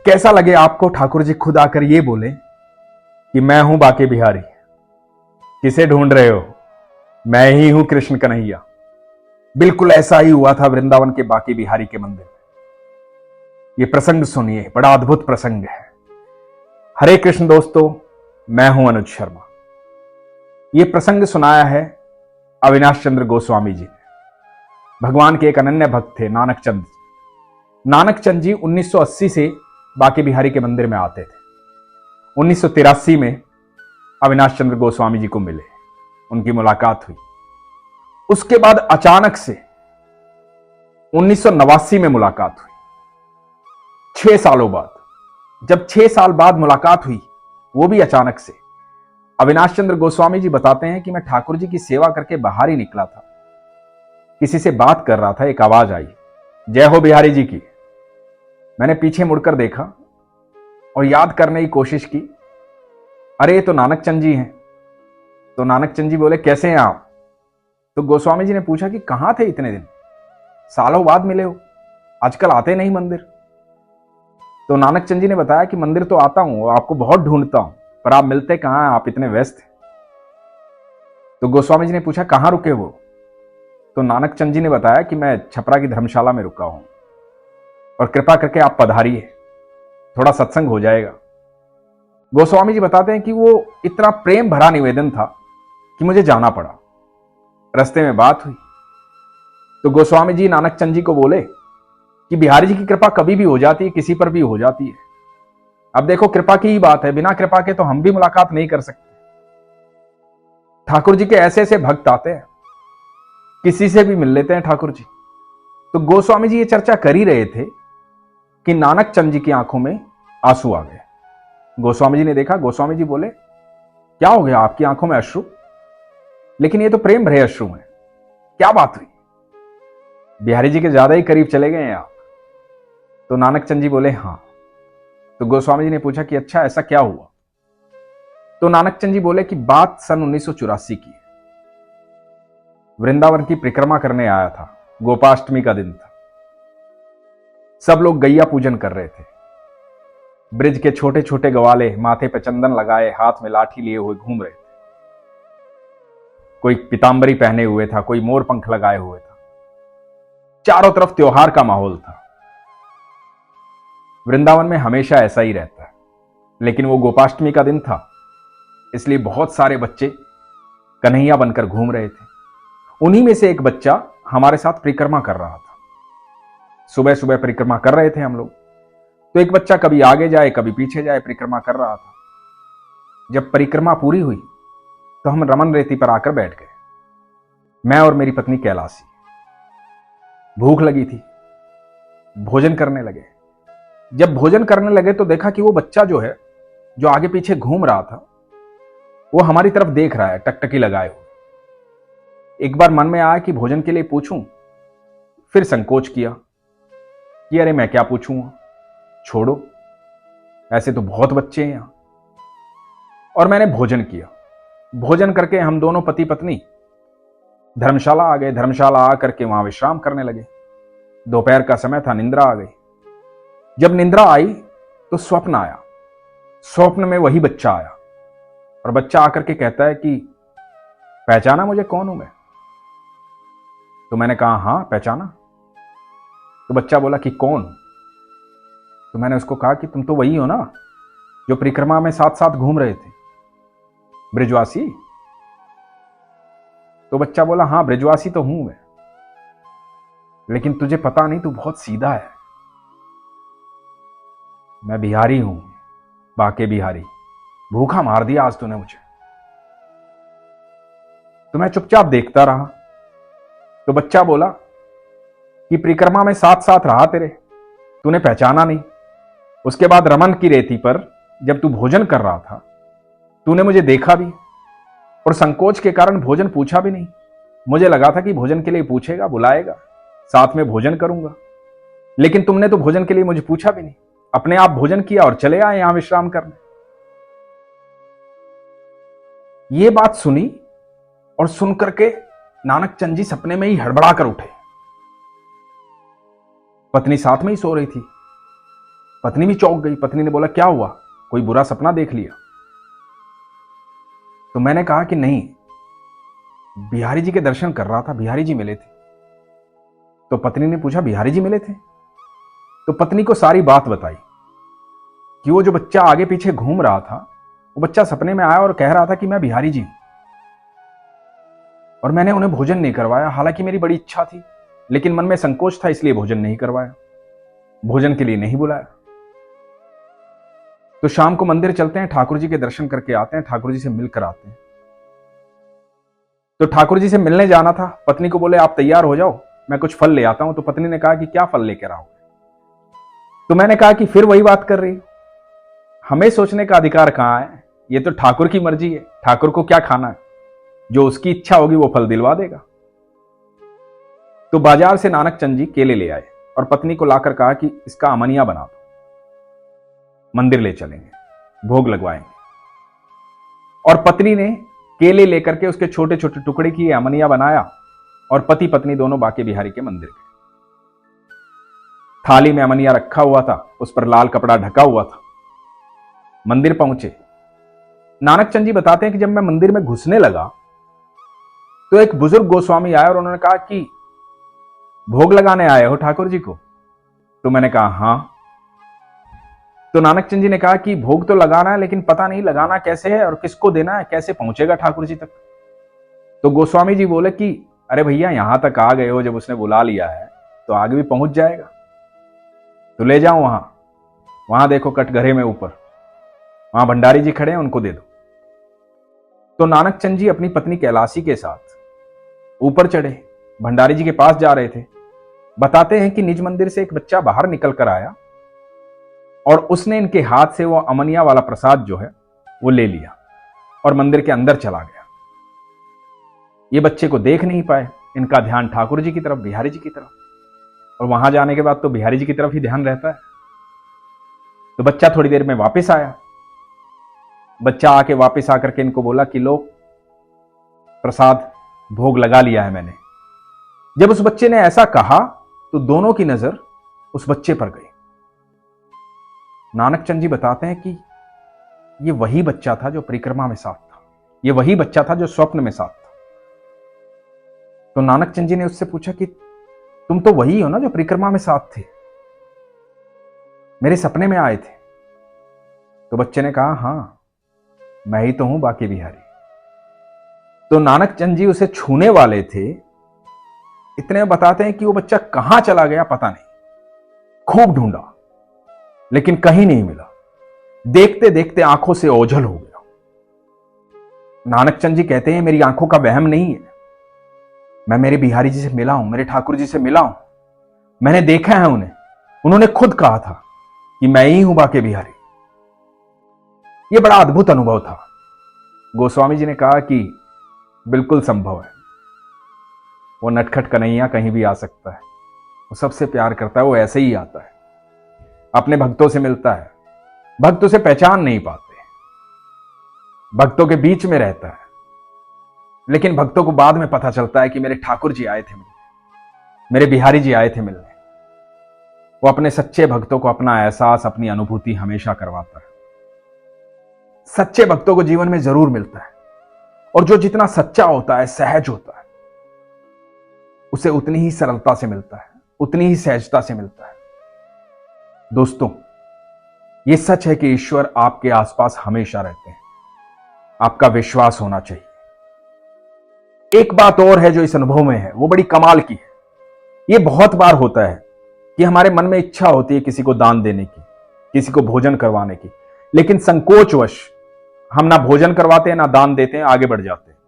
कैसा लगे आपको ठाकुर जी खुद आकर ये बोले कि मैं हूं बाके बिहारी, किसे ढूंढ रहे हो, मैं ही हूं कृष्ण कन्हैया। बिल्कुल ऐसा ही हुआ था वृंदावन के बाके बिहारी के मंदिर में। ये प्रसंग सुनिए, बड़ा अद्भुत प्रसंग है। हरे कृष्ण दोस्तों, मैं हूं अनुज शर्मा। ये प्रसंग सुनाया है अविनाश चंद्र गोस्वामी जी ने। भगवान के एक अनन्य भक्त थे नानक चंद जी। नानक चंद जी 1980 से बाके बिहारी के मंदिर में आते थे। 1983 में अविनाश चंद्र गोस्वामी जी को मिले, उनकी मुलाकात हुई। उसके बाद अचानक से 1989 में मुलाकात हुई, 6 सालों बाद। जब 6 साल बाद मुलाकात हुई, वो भी अचानक से, अविनाश चंद्र गोस्वामी जी बताते हैं कि मैं ठाकुर जी की सेवा करके बाहर ही निकला था, किसी से बात कर रहा था, एक आवाज आई, जय हो बिहारी जी की। मैंने पीछे मुड़कर देखा और याद करने की कोशिश की, अरे ये तो नानक चंद जी हैं। तो नानक चंद जी बोले, कैसे हैं आप? तो गोस्वामी जी ने पूछा कि कहां थे इतने दिन, सालों बाद मिले हो, आजकल आते नहीं मंदिर। तो नानक चंद जी ने बताया कि मंदिर तो आता हूं, आपको बहुत ढूंढता हूं, पर आप मिलते कहां हैं, आप इतने व्यस्त हैं। तो गोस्वामी जी ने पूछा कहां रुके वो? तो नानक चंद जी ने बताया कि मैं छपरा की धर्मशाला में रुका हूं और कृपा करके आप पधारिए, थोड़ा सत्संग हो जाएगा। गोस्वामी जी बताते हैं कि वो इतना प्रेम भरा निवेदन था कि मुझे जाना पड़ा। रास्ते में बात हुई तो गोस्वामी जी नानक चंद जी को बोले कि बिहारी जी की कृपा कभी भी हो जाती है, किसी पर भी हो जाती है। अब देखो, कृपा की ही बात है, बिना कृपा के तो हम भी मुलाकात नहीं कर सकते। ठाकुर जी के ऐसे ऐसे भक्त आते हैं, किसी से भी मिल लेते हैं ठाकुर जी। तो गोस्वामी जी ये चर्चा कर ही रहे थे कि नानक चंद जी की आंखों में आंसू आ गए। गोस्वामी जी ने देखा, गोस्वामी जी बोले, क्या हो गया आपकी आंखों में अश्रु? लेकिन ये तो प्रेम भरे अश्रु हैं, क्या बात हुई? बिहारी जी के ज्यादा ही करीब चले गए हैं आप। तो नानक चंद जी बोले, हां। तो गोस्वामी जी ने पूछा कि अच्छा, ऐसा क्या हुआ? तो नानक चंद जी बोले कि बात सन 1984 की है। वृंदावन की परिक्रमा करने आया था, गोपाष्टमी का दिन था। सब लोग गैया पूजन कर रहे थे। ब्रिज के छोटे छोटे ग्वाले माथे पे चंदन लगाए, हाथ में लाठी लिए हुए घूम रहे थे। कोई पीतांबरी पहने हुए था, कोई मोर पंख लगाए हुए था। चारों तरफ त्योहार का माहौल था। वृंदावन में हमेशा ऐसा ही रहता है, लेकिन वो गोपाष्टमी का दिन था, इसलिए बहुत सारे बच्चे कन्हैया बनकर घूम रहे थे। उन्हीं में से एक बच्चा हमारे साथ परिक्रमा कर रहा था। सुबह सुबह परिक्रमा कर रहे थे हम लोग, तो एक बच्चा कभी आगे जाए कभी पीछे जाए, परिक्रमा कर रहा था। जब परिक्रमा पूरी हुई तो हम रमन रेती पर आकर बैठ गए, मैं और मेरी पत्नी कैलासी। भूख लगी थी, भोजन करने लगे। जब भोजन करने लगे तो देखा कि वो बच्चा जो है, जो आगे पीछे घूम रहा था, वो हमारी तरफ देख रहा है टकटकी लगाए हुए। एक बार मन में आया कि भोजन के लिए पूछूं, फिर संकोच किया कि अरे मैं क्या पूछूंगा, छोड़ो, ऐसे तो बहुत बच्चे हैं यहां। और मैंने भोजन किया। भोजन करके हम दोनों पति पत्नी धर्मशाला आ गए। धर्मशाला आकर के वहां विश्राम करने लगे। दोपहर का समय था, निंद्रा आ गई। जब निंद्रा आई तो स्वप्न आया। स्वप्न में वही बच्चा आया और बच्चा आकर के कहता है कि पहचाना मुझे, कौन हूं मैं? तो मैंने कहा हां पहचाना। तो बच्चा बोला कि कौन? तो मैंने उसको कहा कि तुम तो वही हो ना जो परिक्रमा में साथ साथ घूम रहे थे, ब्रिजवासी। तो बच्चा बोला, हां ब्रिजवासी तो हूं मैं, लेकिन तुझे पता नहीं, तू बहुत सीधा है। मैं बिहारी हूं, बाके बिहारी। भूखा मार दिया आज तूने मुझे। तो मैं चुपचाप देखता रहा। तो बच्चा बोला कि परिक्रमा में साथ साथ रहा तेरे, तूने पहचाना नहीं। उसके बाद रमन की रेती पर जब तू भोजन कर रहा था, तूने मुझे देखा भी और संकोच के कारण भोजन पूछा भी नहीं। मुझे लगा था कि भोजन के लिए पूछेगा, बुलाएगा, साथ में भोजन करूंगा, लेकिन तुमने तो भोजन के लिए मुझे पूछा भी नहीं, अपने आप भोजन किया और चले आए यहां विश्राम करने। ये बात सुनी और सुनकर के नानक चंद जी सपने में ही हड़बड़ा कर उठे। पत्नी साथ में ही सो रही थी पत्नी भी चौंक गई। पत्नी ने बोला, क्या हुआ, कोई बुरा सपना देख लिया? तो मैंने कहा कि नहीं, बिहारी जी के दर्शन कर रहा था, बिहारी जी मिले थे। तो पत्नी ने पूछा, बिहारी जी मिले थे? तो पत्नी को सारी बात बताई कि वो जो बच्चा आगे पीछे घूम रहा था, वो बच्चा सपने में आया और कह रहा था कि मैं बिहारी जी हूं, और मैंने उन्हें भोजन नहीं करवाया। हालांकि मेरी बड़ी इच्छा थी, लेकिन मन में संकोच था, इसलिए भोजन नहीं करवाया, भोजन के लिए नहीं बुलाया। तो शाम को मंदिर चलते हैं, ठाकुर जी के दर्शन करके आते हैं, ठाकुर जी से मिलकर आते हैं। तो ठाकुर जी से मिलने जाना था। पत्नी को बोले, आप तैयार हो जाओ, मैं कुछ फल ले आता हूं। तो पत्नी ने कहा कि क्या फल लेकर आओ? तो मैंने कहा कि फिर वही बात कर रही, हमें सोचने का अधिकार कहां है? ये तो ठाकुर की मर्जी है, ठाकुर को क्या खाना है, जो उसकी इच्छा होगी वो फल दिलवा देगा। तो बाजार से नानक चंद जी केले ले आए और पत्नी को लाकर कहा कि इसका अमनिया बना दो, मंदिर ले चलेंगे, भोग लगवाएंगे। और पत्नी ने केले लेकर के उसके छोटे छोटे टुकड़े किए, अमनिया बनाया, और पति पत्नी दोनों बांके बिहारी के मंदिर गए। थाली में अमनिया रखा हुआ था, उस पर लाल कपड़ा ढका हुआ था। मंदिर पहुंचे। नानक चंद जी बताते हैं कि जब मैं मंदिर में घुसने लगा तो एक बुजुर्ग गोस्वामी आया और उन्होंने कहा कि भोग लगाने आए हो ठाकुर जी को? तो मैंने कहा हां। तो नानक चंद जी ने कहा कि भोग तो लगाना है, लेकिन पता नहीं लगाना कैसे है और किसको देना है, कैसे पहुंचेगा ठाकुर जी तक। तो गोस्वामी जी बोले कि अरे भैया, यहां तक आ गए हो, जब उसने बुला लिया है तो आगे भी पहुंच जाएगा, तो ले जाओ वहां देखो कटघरे में ऊपर, वहां भंडारी जी खड़े हैं, उनको दे दो। तो नानक चंद जी अपनी पत्नी कैलाशी के साथ ऊपर चढ़े, भंडारी जी के पास जा रहे थे। बताते हैं कि निज मंदिर से एक बच्चा बाहर निकल कर आया और उसने इनके हाथ से वो अमनिया वाला प्रसाद जो है वो ले लिया और मंदिर के अंदर चला गया। ये बच्चे को देख नहीं पाए, इनका ध्यान ठाकुर जी की तरफ, बिहारी जी की तरफ, और वहां जाने के बाद तो बिहारी जी की तरफ ही ध्यान रहता है। तो बच्चा थोड़ी देर में वापस आया। बच्चा आके वापस आकर के इनको बोला कि लो प्रसाद, भोग लगा लिया है मैंने। जब उस बच्चे ने ऐसा कहा तो दोनों की नजर उस बच्चे पर गई। नानक चंद जी बताते हैं कि ये वही बच्चा था जो परिक्रमा में साथ था, ये वही बच्चा था जो स्वप्न में साथ था। तो नानक चंद जी ने उससे पूछा कि तुम तो वही हो ना जो परिक्रमा में साथ थे, मेरे सपने में आए थे? तो बच्चे ने कहा, हां मैं ही तो हूं बांके बिहारी। तो नानक चंद जी उसे छूने वाले थे, इतने में बताते हैं कि वो बच्चा कहां चला गया पता नहीं। खूब ढूंढा लेकिन कहीं नहीं मिला। देखते देखते आंखों से ओझल हो गया। नानक चंद जी कहते हैं, मेरी आंखों का वहम नहीं है, मैं मेरे बिहारी जी से मिला हूं, मेरे ठाकुर जी से मिला हूं, मैंने देखा है उन्हें, उन्होंने खुद कहा था कि मैं ही हूं बांके बिहारी। यह बड़ा अद्भुत अनुभव था। गोस्वामी जी ने कहा कि बिल्कुल संभव है, वो नटखट कन्हैया कहीं भी आ सकता है, वो सबसे प्यार करता है, वो ऐसे ही आता है, अपने भक्तों से मिलता है, भक्त उसे पहचान नहीं पाते, भक्तों के बीच में रहता है, लेकिन भक्तों को बाद में पता चलता है कि मेरे ठाकुर जी आए थे मिलने, मेरे बिहारी जी आए थे मिलने। वो अपने सच्चे भक्तों को अपना एहसास, अपनी अनुभूति हमेशा करवाता है। सच्चे भक्तों को जीवन में जरूर मिलता है, और जो जितना सच्चा होता है, सहज होता है, उसे उतनी ही सरलता से मिलता है, उतनी ही सहजता से मिलता है। दोस्तों, यह सच है कि ईश्वर आपके आसपास हमेशा रहते हैं, आपका विश्वास होना चाहिए। एक बात और है जो इस अनुभव में है, वो बड़ी कमाल की है। यह बहुत बार होता है कि हमारे मन में इच्छा होती है किसी को दान देने की, किसी को भोजन करवाने की, लेकिन संकोचवश हम ना भोजन करवाते हैं, ना दान देते हैं, आगे बढ़ जाते हैं,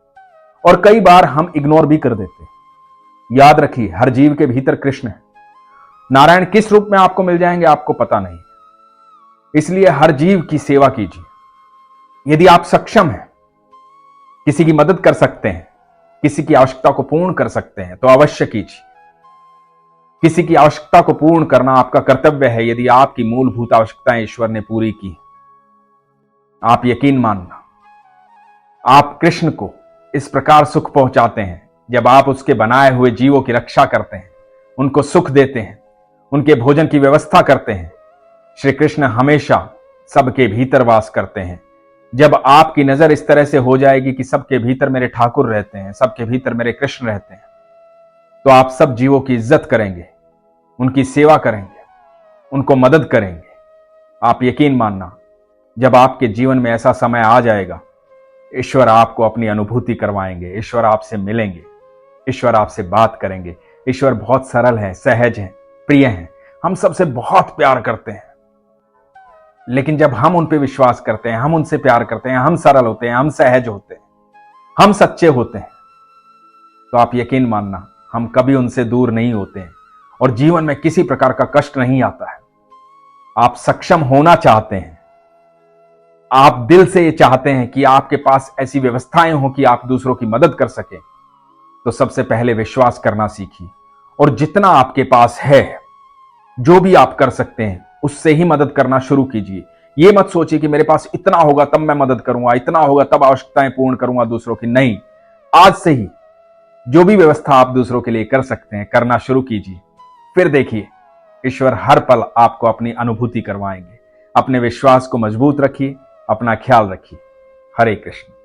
और कई बार हम इग्नोर भी कर देते हैं। याद रखिए, हर जीव के भीतर कृष्ण है। नारायण किस रूप में आपको मिल जाएंगे आपको पता नहीं, इसलिए हर जीव की सेवा कीजिए। यदि आप सक्षम हैं, किसी की मदद कर सकते हैं, किसी की आवश्यकता को पूर्ण कर सकते हैं, तो अवश्य कीजिए। किसी की आवश्यकता को पूर्ण करना आपका कर्तव्य है, यदि आपकी मूलभूत आवश्यकताएं ईश्वर ने पूरी की। आप यकीन मानना, आप कृष्ण को इस प्रकार सुख पहुंचाते हैं जब आप उसके बनाए हुए जीवों की रक्षा करते हैं, उनको सुख देते हैं, उनके भोजन की व्यवस्था करते हैं, श्री कृष्ण हमेशा सबके भीतर वास करते हैं। जब आपकी नजर इस तरह से हो जाएगी कि सबके भीतर मेरे ठाकुर रहते हैं, सबके भीतर मेरे कृष्ण रहते हैं, तो आप सब जीवों की इज्जत करेंगे, उनकी सेवा करेंगे, उनको मदद करेंगे। आप यकीन मानना, जब आपके जीवन में ऐसा समय आ जाएगा, ईश्वर आपको अपनी अनुभूति करवाएंगे, ईश्वर आपसे मिलेंगे, ईश्वर आपसे बात करेंगे। ईश्वर बहुत सरल है, सहज है, प्रिय है, हम सबसे बहुत प्यार करते हैं। लेकिन जब हम उन पे विश्वास करते हैं, हम उनसे प्यार करते हैं, हम सरल होते हैं, हम सहज होते हैं, हम सच्चे होते हैं, तो आप यकीन मानना हम कभी उनसे दूर नहीं होते हैं और जीवन में किसी प्रकार का कष्ट नहीं आता है। आप सक्षम होना चाहते हैं, आप दिल से ये चाहते हैं कि आपके पास ऐसी व्यवस्थाएं हो कि आप दूसरों की मदद कर सकें, तो सबसे पहले विश्वास करना सीखिए और जितना आपके पास है, जो भी आप कर सकते हैं, उससे ही मदद करना शुरू कीजिए। ये मत सोचिए कि मेरे पास इतना होगा तब मैं मदद करूंगा, इतना होगा तब आवश्यकताएं पूर्ण करूंगा दूसरों की। नहीं, आज से ही जो भी व्यवस्था आप दूसरों के लिए कर सकते हैं, करना शुरू कीजिए। फिर देखिए, ईश्वर हर पल आपको अपनी अनुभूति करवाएंगे। अपने विश्वास को मजबूत रखिए, अपना ख्याल रखिए। हरे कृष्ण।